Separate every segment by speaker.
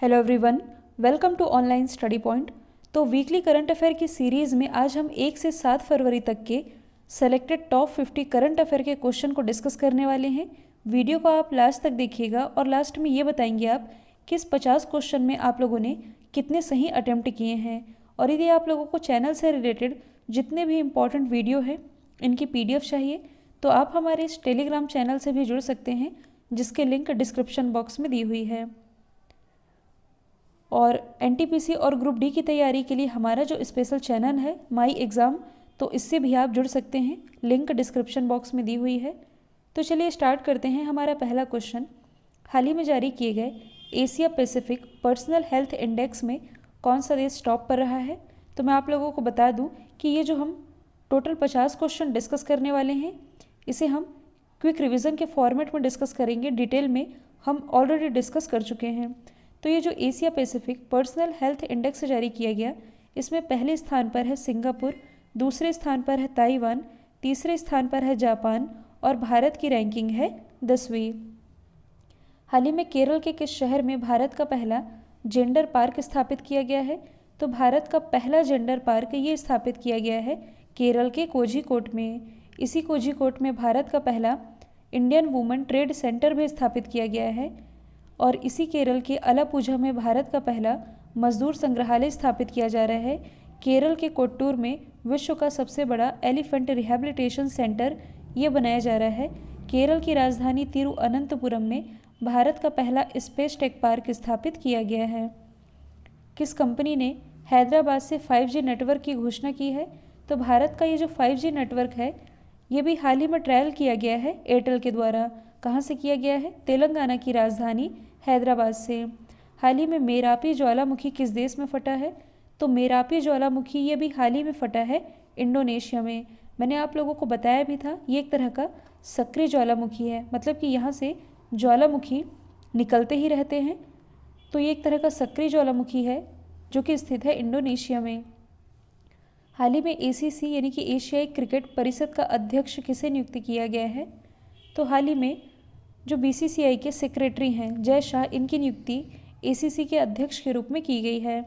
Speaker 1: Hello everyone, welcome to online study point. तो weekly current affair की series में आज हम 1 से 7 फरवरी तक के सेलेक्टेड टॉप 50 करंट अफेयर के क्वेश्चन को डिस्कस करने वाले हैं। वीडियो को आप लास्ट तक देखिएगा और लास्ट में ये बताएंगे आप कि इस 50 क्वेश्चन में आप लोगों ने कितने सही अटैम्प्ट किए हैं। और यदि आप लोगों को चैनल से रिलेटेड जितने भी इंपॉर्टेंट वीडियो हैं इनकी PDF चाहिए तो आप हमारे इस टेलीग्राम चैनल से भी जुड़ सकते हैं, जिसके लिंक डिस्क्रिप्शन बॉक्स में दी हुई है। और NTPC और ग्रुप डी की तैयारी के लिए हमारा जो स्पेशल चैनल है माई एग्ज़ाम, तो इससे भी आप जुड़ सकते हैं, लिंक डिस्क्रिप्शन बॉक्स में दी हुई है। तो चलिए स्टार्ट करते हैं। हमारा पहला क्वेश्चन, हाल ही में जारी किए गए Asia Pacific personal health index में कौन सा देश टॉप पर रहा है। तो मैं आप लोगों को बता दूं कि ये जो हम टोटल 50 क्वेश्चन डिस्कस करने वाले हैं, इसे हम क्विक रिवीजन के फॉर्मेट में डिस्कस करेंगे। डिटेल में हम ऑलरेडी डिस्कस कर चुके हैं। तो ये जो Asia Pacific personal health index जारी किया गया, इसमें पहले स्थान पर है सिंगापुर, दूसरे स्थान पर है ताइवान, तीसरे स्थान पर है जापान और भारत की रैंकिंग है 10वीं। हाल ही में केरल के किस शहर में भारत का पहला जेंडर पार्क स्थापित किया गया है। तो भारत का पहला जेंडर पार्क ये स्थापित किया गया है केरल के कोझीकोड में। इसी कोझीकोड में भारत का पहला इंडियन वुमेन ट्रेड सेंटर भी स्थापित किया गया है। और इसी केरल के अलापुझा में भारत का पहला मजदूर संग्रहालय स्थापित किया जा रहा है। केरल के कोट्टूर में विश्व का सबसे बड़ा एलिफेंट रिहैबिलिटेशन सेंटर ये बनाया जा रहा है। केरल की राजधानी तिरुअनंतपुरम में भारत का पहला स्पेस टेक पार्क स्थापित किया गया है। किस कंपनी ने हैदराबाद से 5G नेटवर्क की घोषणा की है। तो भारत का ये जो 5G नेटवर्क है ये भी हाल ही में ट्रायल किया गया है एयरटेल के द्वारा। कहाँ से किया गया है? तेलंगाना की राजधानी हैदराबाद से। हाल ही में मेरापी ज्वालामुखी किस देश में फटा है। तो मेरापी ज्वालामुखी ये भी हाल ही में फटा है इंडोनेशिया में। मैंने आप लोगों को बताया भी था, ये एक तरह का सक्रिय ज्वालामुखी है, मतलब कि यहाँ से ज्वालामुखी निकलते ही रहते हैं। तो ये एक तरह का सक्रिय ज्वालामुखी है जो कि स्थित है इंडोनेशिया में। हाल ही में ACC यानी कि एशियाई क्रिकेट परिषद का अध्यक्ष किसे नियुक्त किया गया है। तो हाल ही में जो BCCI के सेक्रेटरी हैं जय शाह, इनकी नियुक्ति ACC के अध्यक्ष के रूप में की गई है।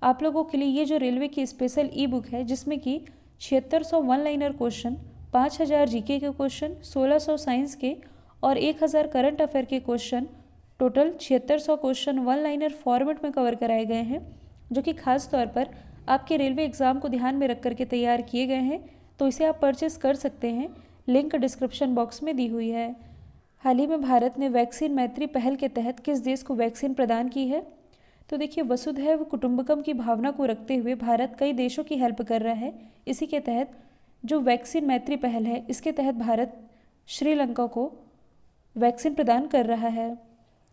Speaker 1: आप लोगों के लिए ये जो रेलवे की स्पेशल ई-बुक है, जिसमें कि 7600 वन लाइनर क्वेश्चन, 5000 GK के क्वेश्चन, 1600 साइंस के और 1000 करंट अफेयर के question, total 7600 question one liner format में कवर कराए गए हैं, जो कि खास तौर पर आपके रेलवे एग्ज़ाम को ध्यान में रख करके तैयार किए गए हैं। तो इसे आप परचेस कर सकते हैं, लिंक डिस्क्रिप्शन बॉक्स में दी हुई है। हाल ही में भारत ने वैक्सीन मैत्री पहल के तहत किस देश को वैक्सीन प्रदान की है। तो देखिए, वसुधैव कुटुंबकम की भावना को रखते हुए भारत कई देशों की हेल्प कर रहा है। इसी के तहत जो वैक्सीन मैत्री पहल है, इसके तहत भारत श्रीलंका को वैक्सीन प्रदान कर रहा है।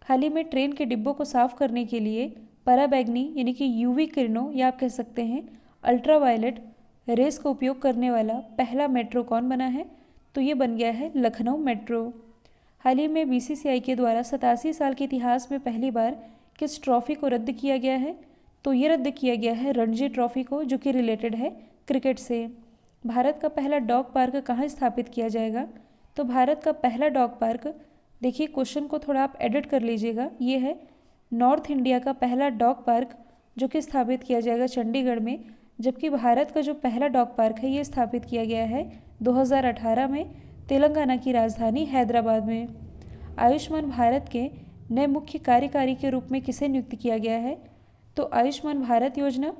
Speaker 1: हाल ही में ट्रेन के डिब्बों को साफ करने के लिए पराबैंगनी यानी कि UV किरणों या आप कह सकते हैं अल्ट्रावायलेट रेस का उपयोग करने वाला पहला मेट्रो कौन बना है। तो ये बन गया है लखनऊ मेट्रो। हाल ही में BCCI के द्वारा 87 साल के इतिहास में पहली बार किस ट्रॉफी को रद्द किया गया है। तो ये रद्द किया गया है रणजी ट्रॉफी को, जो कि रिलेटेड है क्रिकेट से। भारत का पहला डॉग पार्क कहाँ स्थापित किया जाएगा। तो भारत का पहला डॉग पार्क, देखिए क्वेश्चन को थोड़ा आप एडिट कर लीजिएगा, ये है नॉर्थ इंडिया का पहला डॉग पार्क जो कि स्थापित किया जाएगा चंडीगढ़ में। जबकि भारत का जो पहला डॉग पार्क है ये स्थापित किया गया है 2018 में तेलंगाना की राजधानी हैदराबाद में। आयुष्मान भारत के नए मुख्य कार्यकारी के रूप में किसे नियुक्त किया गया है। तो आयुष्मान भारत योजना,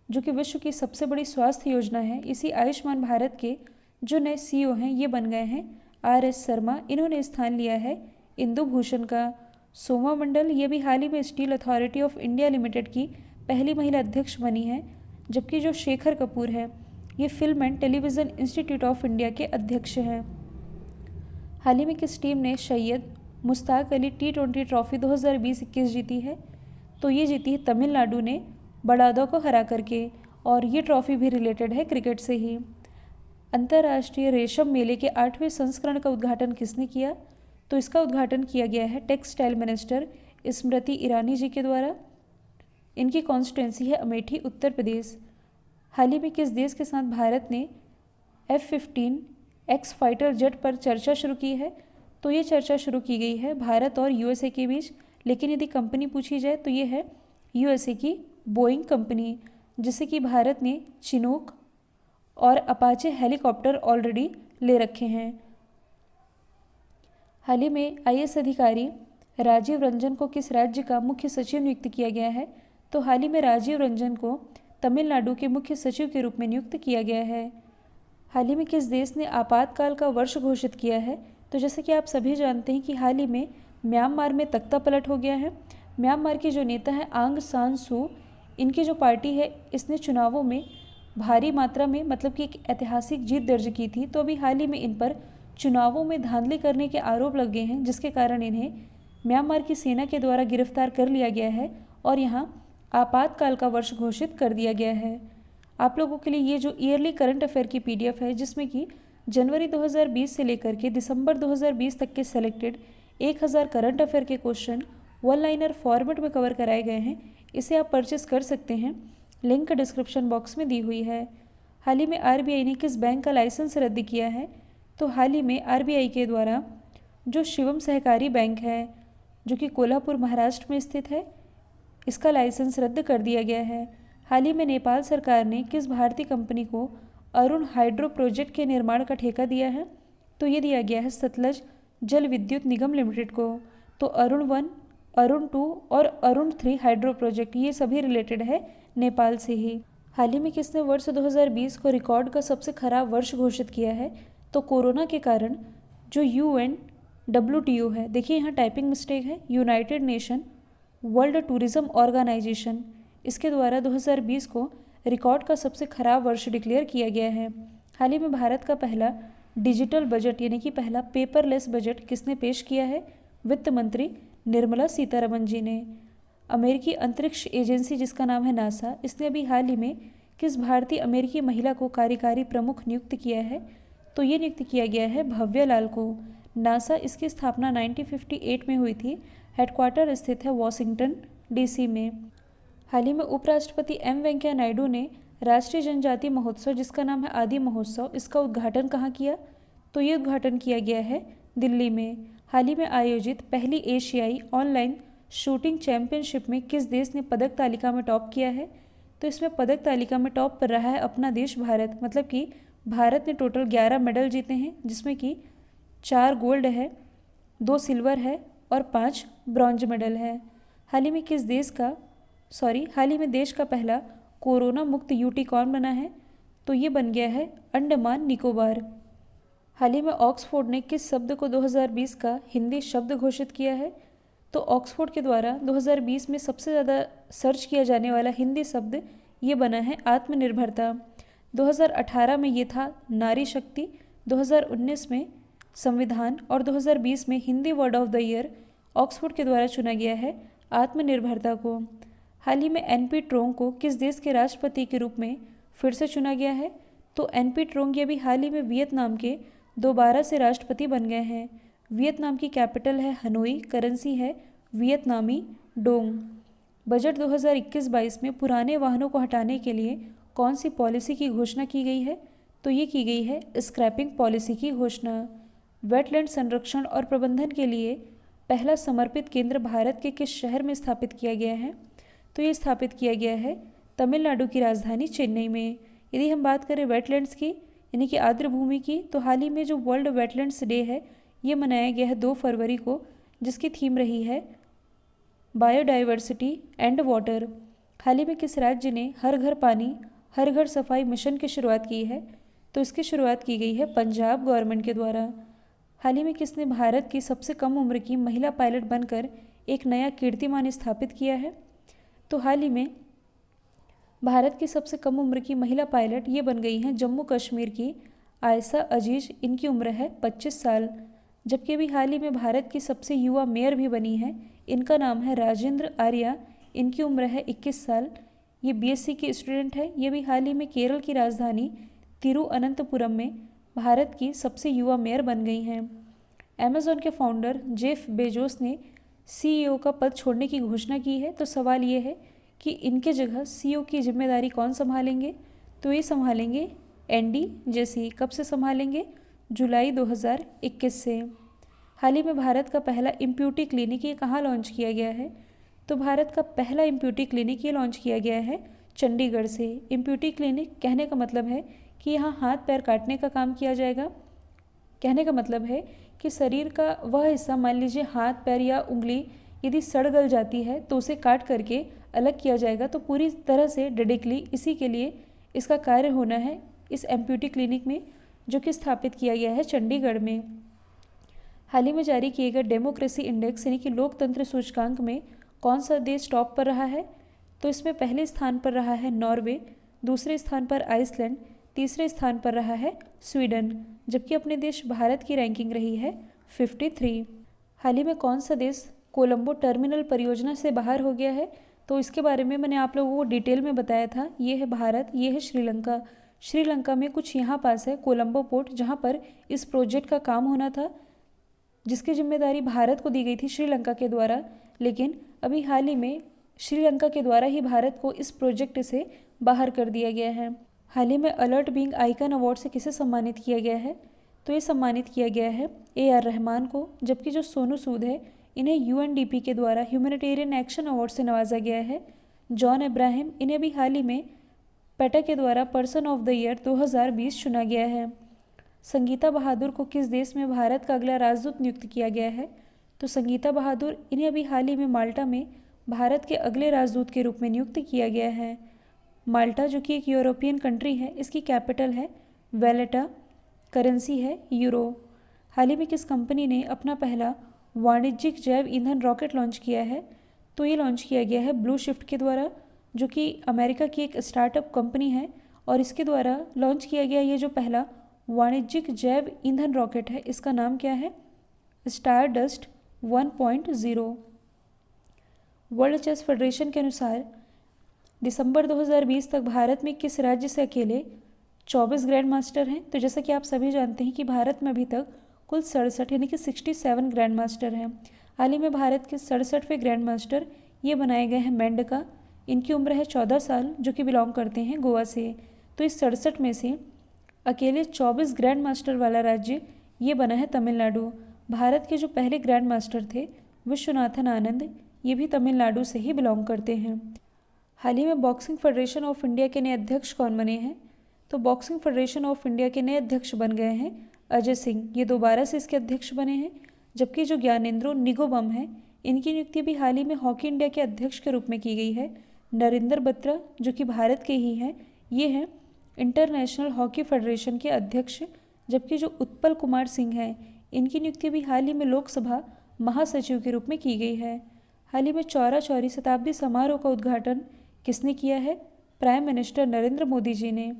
Speaker 1: जो कि विश्व की सबसे बड़ी स्वास्थ्य योजना है, इसी आयुष्मान भारत के जो नए CEO हैं ये बन गए हैं RS शर्मा। इन्होंने स्थान लिया है इंदु भूषण का। सोमा मंडल ये भी हाल ही में steel authority of India limited की पहली महिला अध्यक्ष बनी है। जबकि जो शेखर कपूर है ये film and television institute of India के अध्यक्ष हैं। हाल ही में किस टीम ने सैयद मुश्ताक अली T20 ट्रॉफी 2020-21 जीती है। तो ये जीती है तमिलनाडु ने बड़ौदा को हरा करके, और ये ट्रॉफी भी रिलेटेड है क्रिकेट से ही। अंतर्राष्ट्रीय रेशम मेले के 8वें संस्करण का उद्घाटन किसने किया। तो इसका उद्घाटन किया गया है टेक्सटाइल मिनिस्टर स्मृति ईरानी जी के द्वारा। इनकी कॉन्स्टिट्यूंसी है अमेठी, उत्तर प्रदेश। हाल ही में किस देश के साथ भारत ने F-15X फाइटर जेट पर चर्चा शुरू की है। तो ये चर्चा शुरू की गई है भारत और USA के बीच। लेकिन यदि कंपनी पूछी जाए तो ये है यूएसए की बोइंग कंपनी, जिससे कि भारत ने चिनूक और अपाचे हेलीकॉप्टर ऑलरेडी ले रखे हैं। हाल ही में आईएएस अधिकारी राजीव रंजन को किस राज्य का मुख्य सचिव नियुक्त किया गया है? तो हाल ही में राजीव रंजन को तमिलनाडु के मुख्य सचिव के रूप में नियुक्त किया गया है। हाल ही में किस देश ने आपातकाल का वर्ष घोषित किया है? तो जैसे कि आप सभी जानते हैं कि हाल ही में म्यांमार में तख्ता पलट हो गया है। म्यांमार के जो नेता हैं आंग सान सू, इनकी जो पार्टी है इसने चुनावों में भारी मात्रा में मतलब कि एक ऐतिहासिक जीत दर्ज की थी। तो अभी हाल ही में इन पर चुनावों में धांधली करने के आरोप लग गए हैं, जिसके कारण इन्हें म्यांमार की सेना के द्वारा गिरफ्तार कर लिया गया है और यहाँ आपातकाल का वर्ष घोषित कर दिया गया है। आप लोगों के लिए ये जो ईयरली करंट अफेयर की पीडीएफ है, जिसमें कि जनवरी 2020 से लेकर के दिसंबर 2020 तक के सेलेक्टेड 1000 करंट अफेयर के क्वेश्चन वन लाइनर फॉर्मेट में कवर कराए गए हैं, इसे आप परचेस कर सकते हैं। लिंक डिस्क्रिप्शन बॉक्स में दी हुई है। हाल ही में आरबीआई ने किस बैंक का लाइसेंस रद्द किया है? तो हाल ही में आरबीआई के द्वारा जो शिवम सहकारी बैंक है, जो कि कोल्हापुर महाराष्ट्र में स्थित है, इसका लाइसेंस रद्द कर दिया गया है। हाल ही में नेपाल सरकार ने किस भारतीय कंपनी को अरुण हाइड्रो प्रोजेक्ट के निर्माण का ठेका दिया है? तो ये दिया गया है सतलज जल विद्युत निगम लिमिटेड को। तो अरुण 1, अरुण 2 और अरुण 3 हाइड्रो प्रोजेक्ट ये सभी रिलेटेड है नेपाल से ही। हाल ही में किसने वर्ष 2020 को रिकॉर्ड का सबसे खराब वर्ष घोषित किया है? तो कोरोना के कारण जो UNWTO है, देखिए यहाँ टाइपिंग मिस्टेक है, United Nation World Tourism Organization, इसके द्वारा 2020 को रिकॉर्ड का सबसे खराब वर्ष डिक्लेयर किया गया है। हाल ही में भारत का पहला डिजिटल बजट यानी कि पहला पेपरलेस बजट किसने पेश किया है? वित्त मंत्री निर्मला सीतारमण जी ने। अमेरिकी अंतरिक्ष एजेंसी जिसका नाम है नासा, इसने अभी हाल ही में किस भारतीय अमेरिकी महिला को कार्यकारी प्रमुख नियुक्त किया है? तो ये नियुक्त किया गया है भव्या लाल को। नासा इसकी स्थापना 1958 में हुई थी। हेडक्वार्टर स्थित है वॉशिंगटन DC में। हाल ही में उपराष्ट्रपति वेंकैया नायडू ने राष्ट्रीय जनजाति महोत्सव जिसका नाम है आदि महोत्सव, इसका उद्घाटन कहाँ किया? तो ये उद्घाटन किया गया है दिल्ली में। हाल ही में आयोजित पहली एशियाई ऑनलाइन शूटिंग चैंपियनशिप में किस देश ने पदक तालिका में टॉप किया है? तो इसमें पदक तालिका में टॉप पर रहा है अपना देश भारत। मतलब कि भारत ने टोटल 11 मेडल जीते हैं, जिसमें कि 4 गोल्ड है, 2 सिल्वर है और 5 ब्रॉन्ज मेडल है। हाल ही में देश का पहला कोरोना मुक्त यूटी कौन बना है? तो ये बन गया है अंडमान निकोबार। हाल ही में ऑक्सफोर्ड ने किस शब्द को 2020 का हिंदी शब्द घोषित किया है? तो ऑक्सफोर्ड के द्वारा 2020 में सबसे ज़्यादा सर्च किया जाने वाला हिंदी शब्द ये बना है आत्मनिर्भरता। 2018 में ये था नारी शक्ति, 2019 में संविधान और 2020 में Hindi word of the year Oxford के द्वारा चुना गया है आत्मनिर्भरता को। हाल ही में NP ट्रोंग को किस देश के राष्ट्रपति के रूप में फिर से चुना गया है? तो NP ट्रोंग ये भी हाल ही में वियतनाम के दोबारा से राष्ट्रपति बन गए हैं। वियतनाम की कैपिटल है हनोई, करेंसी है वियतनामी डोंग। बजट 2021-22 में पुराने वाहनों को हटाने के लिए कौन सी पॉलिसी की घोषणा की गई है? तो ये की गई है स्क्रैपिंग पॉलिसी की घोषणा। वेटलैंड संरक्षण और प्रबंधन के लिए पहला समर्पित केंद्र भारत के किस शहर में स्थापित किया गया है? तो ये स्थापित किया गया है तमिलनाडु की राजधानी चेन्नई में। यदि हम बात करें वेटलैंड्स की यानी कि आर्द्र भूमि की, तो हाल ही में जो वर्ल्ड वेटलैंड्स डे है ये मनाया गया है 2 फरवरी को, जिसकी थीम रही है बायोडाइवर्सिटी एंड वाटर। हाल ही में किस राज्य ने हर घर पानी हर घर सफाई मिशन की शुरुआत की है? तो इसकी शुरुआत की गई है पंजाब गवर्नमेंट के द्वारा। हाल ही में किसने भारत की सबसे कम उम्र की महिला पायलट बनकर एक नया कीर्तिमान स्थापित किया है? तो हाल ही में भारत की सबसे कम उम्र की महिला पायलट ये बन गई हैं जम्मू कश्मीर की आयशा अजीज। इनकी उम्र है 25 साल। जबकि अभी हाल ही में भारत की सबसे युवा मेयर भी बनी है, इनका नाम है राजेंद्र आर्या। इनकी उम्र है 21 साल। ये BSc की स्टूडेंट है। ये भी हाल ही में केरल की राजधानी तिरुअनंतपुरम में भारत की सबसे युवा मेयर बन गई हैं। अमेज़ॉन के फाउंडर जेफ बेजोस ने CEO का पद छोड़ने की घोषणा की है। तो सवाल ये है कि इनके जगह CEO की जिम्मेदारी कौन संभालेंगे? तो ये संभालेंगे एंडी जेसी। कब से संभालेंगे? जुलाई 2021 से। हाल ही में भारत का पहला इम्प्यूटी क्लिनिक ये कहाँ लॉन्च किया गया है? तो भारत का पहला इम्प्यूटी क्लिनिक ये लॉन्च किया गया है चंडीगढ़ से। इम्प्यूटी क्लिनिक कहने का मतलब है कि यहाँ हाथ पैर काटने का काम किया जाएगा। कहने का मतलब है कि शरीर का वह हिस्सा, मान लीजिए हाथ पैर या उंगली यदि सड़ गल जाती है तो उसे काट करके अलग किया जाएगा। तो पूरी तरह से डेडिकली इसी के लिए इसका कार्य होना है इस एम्प्यूटी क्लिनिक में, जो कि स्थापित किया गया है चंडीगढ़ में। हाल ही में जारी किए गए डेमोक्रेसी इंडेक्स यानी कि लोकतंत्र सूचकांक में कौन सा देश टॉप पर रहा है? तो इसमें पहले स्थान पर रहा है नॉर्वे, दूसरे स्थान पर आइसलैंड, तीसरे स्थान पर रहा है स्वीडन, जबकि अपने देश भारत की रैंकिंग रही है 53। हाल ही में कौन सा देश कोलंबो टर्मिनल परियोजना से बाहर हो गया है? तो इसके बारे में मैंने आप लोगों को डिटेल में बताया था। ये है भारत, ये है श्रीलंका। श्रीलंका में कुछ यहाँ पास है कोलंबो पोर्ट, जहाँ पर इस प्रोजेक्ट का काम होना था, जिसकी जिम्मेदारी भारत को दी गई थी श्रीलंका के द्वारा। लेकिन अभी हाल ही में श्रीलंका के द्वारा ही भारत को इस प्रोजेक्ट से बाहर कर दिया गया है। हाल ही में अलर्ट बीइंग आइकन अवार्ड से किसे सम्मानित किया गया है? तो ये सम्मानित किया गया है AR रहमान को, जबकि जो सोनू सूद है इन्हें UNDP के द्वारा ह्यूमैनिटेरियन एक्शन अवार्ड से नवाजा गया है। जॉन अब्राहम, इन्हें भी हाल ही में पेटा के द्वारा पर्सन ऑफ द ईयर 2020 चुना गया है। संगीता बहादुर को किस देश में भारत का अगला राजदूत नियुक्त किया गया है? तो संगीता बहादुर, इन्हें अभी हाल ही में माल्टा में भारत के अगले राजदूत के रूप में नियुक्त किया गया है। माल्टा जो कि एक यूरोपियन कंट्री है, इसकी कैपिटल है वैलेटा, करेंसी है यूरो। हाल ही में किस कंपनी ने अपना पहला वाणिज्यिक जैव ईंधन रॉकेट लॉन्च किया है? तो ये लॉन्च किया गया है ब्लू शिफ्ट के द्वारा, जो कि अमेरिका की एक स्टार्टअप कंपनी है, और इसके द्वारा लॉन्च किया गया ये जो पहला वाणिज्यिक जैव ईंधन रॉकेट है, इसका नाम क्या है? स्टारडस्ट 1.0। वर्ल्ड चेस फेडरेशन के अनुसार दिसंबर 2020 तक भारत में किस राज्य से अकेले 24 ग्रैंड मास्टर हैं? तो जैसा कि आप सभी जानते हैं कि भारत में अभी तक कुल 67 यानी कि 67 ग्रैंड मास्टर हैं। हाल ही में भारत के 67वें ग्रैंड मास्टर ये बनाए गए हैं मेंडका। इनकी उम्र है 14 साल, जो कि बिलोंग करते हैं गोवा से। तो इस 67 में से अकेले 24 ग्रैंड मास्टर वाला राज्य ये बना है तमिलनाडु। भारत के जो पहले ग्रैंड मास्टर थे विश्वनाथन आनंद, ये भी तमिलनाडु से ही बिलोंग करते हैं। हाल ही में बॉक्सिंग फेडरेशन ऑफ इंडिया के नए अध्यक्ष कौन बने हैं? तो बॉक्सिंग फेडरेशन ऑफ इंडिया के नए अध्यक्ष बन गए हैं अजय सिंह, ये दोबारा से इसके अध्यक्ष बने हैं। जबकि जो ज्ञानेंद्रो निगोबम है, इनकी नियुक्ति भी हाल ही में हॉकी इंडिया के अध्यक्ष के रूप में की गई है। नरेंद्र बत्रा जो कि भारत के ही हैं, ये हैं इंटरनेशनल हॉकी फेडरेशन के अध्यक्ष। जबकि जो उत्पल कुमार सिंह हैं, इनकी नियुक्ति भी हाल ही में लोकसभा महासचिव के रूप में की गई है। हाल ही में चौरा चौरी शताब्दी समारोह का उद्घाटन किसने किया है? प्राइम मिनिस्टर नरेंद्र मोदी जी ने।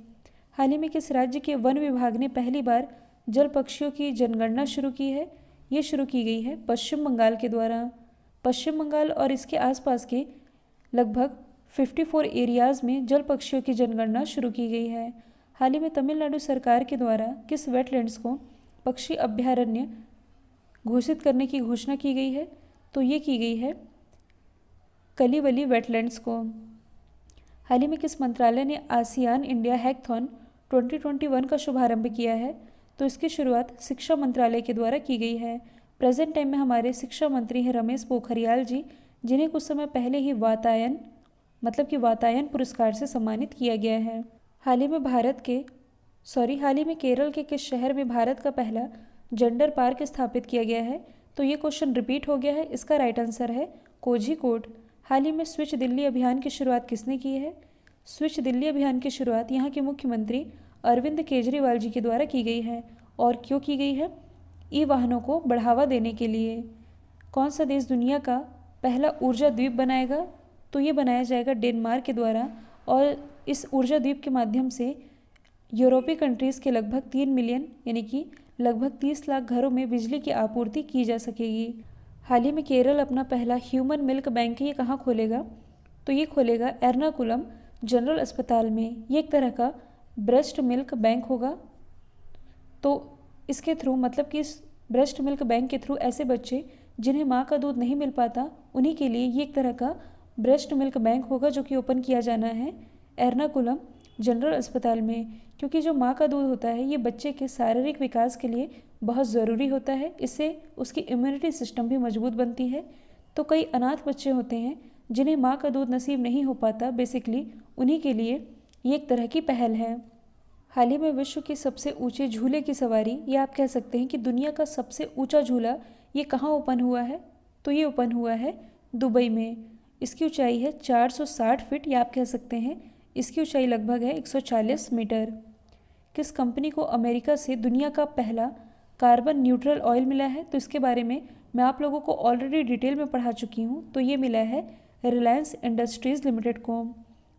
Speaker 1: हाल ही में किस राज्य के वन विभाग ने पहली बार जल पक्षियों की जनगणना शुरू की है? ये शुरू की गई है पश्चिम बंगाल के द्वारा। पश्चिम बंगाल और इसके आसपास के लगभग 54 एरियाज़ में जल पक्षियों की जनगणना शुरू की गई है। हाल ही में तमिलनाडु सरकार के द्वारा किस वेटलैंड्स को पक्षी अभ्यारण्य घोषित करने की घोषणा की गई है? तो ये की गई है कलिवली वेटलैंड्स को। हाल ही में किस मंत्रालय ने आसियान इंडिया हैकथॉन 2021 का शुभारंभ किया है? तो इसकी शुरुआत शिक्षा मंत्रालय के द्वारा की गई है। प्रेजेंट टाइम में हमारे शिक्षा मंत्री हैं रमेश पोखरियाल जी, जिन्हें कुछ समय पहले ही वातायन पुरस्कार से सम्मानित किया गया है। हाल ही में केरल के किस शहर में भारत का पहला जेंडर पार्क स्थापित किया गया है? तो ये क्वेश्चन रिपीट हो गया है, इसका राइट आंसर है कोझीकोड। हाल ही में स्विच दिल्ली अभियान की शुरुआत किसने की है? स्विच दिल्ली अभियान की शुरुआत यहाँ के मुख्यमंत्री अरविंद केजरीवाल जी के द्वारा की गई है। और क्यों की गई है? ई वाहनों को बढ़ावा देने के लिए। कौन सा देश दुनिया का पहला ऊर्जा द्वीप बनाएगा? तो ये बनाया जाएगा डेनमार्क के द्वारा, और इस ऊर्जा द्वीप के माध्यम से यूरोपीय कंट्रीज़ के लगभग 3 मिलियन यानी कि लगभग 30 लाख घरों में बिजली की आपूर्ति की जा सकेगी। हाल ही में केरल अपना पहला ह्यूमन मिल्क बैंक ये कहाँ खोलेगा? तो ये खोलेगा एर्नाकुलम जनरल अस्पताल में। ये एक तरह का ब्रेस्ट मिल्क बैंक होगा। तो इसके थ्रू, मतलब कि इस ब्रेस्ट मिल्क बैंक के थ्रू ऐसे बच्चे जिन्हें माँ का दूध नहीं मिल पाता, उन्हीं के लिए ये एक तरह का ब्रेस्ट मिल्क बैंक होगा, जो कि ओपन किया जाना है एर्नाकुलम जनरल अस्पताल में। क्योंकि जो माँ का दूध होता है, ये बच्चे के शारीरिक विकास के लिए बहुत ज़रूरी होता है, इससे उसकी इम्यूनिटी सिस्टम भी मजबूत बनती है। तो कई अनाथ बच्चे होते हैं जिन्हें माँ का दूध नसीब नहीं हो पाता, बेसिकली उन्हीं के लिए ये एक तरह की पहल है। हाल ही में विश्व के सबसे ऊंचे झूले की सवारी, या आप कह सकते हैं कि दुनिया का सबसे ऊंचा झूला, ये कहाँ ओपन हुआ है? तो ये ओपन हुआ है दुबई में। इसकी ऊंचाई है 460 फीट, या आप कह सकते हैं इसकी ऊंचाई लगभग है 140 मीटर। किस कंपनी को अमेरिका से दुनिया का पहला कार्बन न्यूट्रल ऑयल मिला है? तो इसके बारे में मैं आप लोगों को ऑलरेडी डिटेल में पढ़ा चुकी हूँ। तो ये मिला है रिलायंस इंडस्ट्रीज़ लिमिटेड को।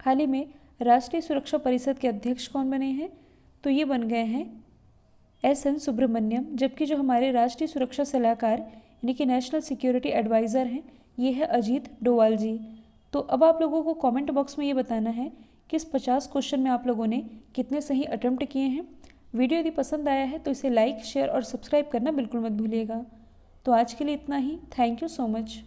Speaker 1: हाल ही में राष्ट्रीय सुरक्षा परिषद के अध्यक्ष कौन बने हैं? तो ये बन गए हैं SN सुब्रमण्यम। जबकि जो हमारे राष्ट्रीय सुरक्षा सलाहकार यानी कि नेशनल सिक्योरिटी एडवाइज़र हैं, ये है अजीत डोवाल जी। तो अब आप लोगों को कमेंट बॉक्स में ये बताना है कि इस 50 क्वेश्चन में आप लोगों ने कितने सही अटेम्प्ट किए हैं। वीडियो यदि पसंद आया है तो इसे लाइक, शेयर और सब्सक्राइब करना बिल्कुल मत भूलिएगा। तो आज के लिए इतना ही। Thank you so much.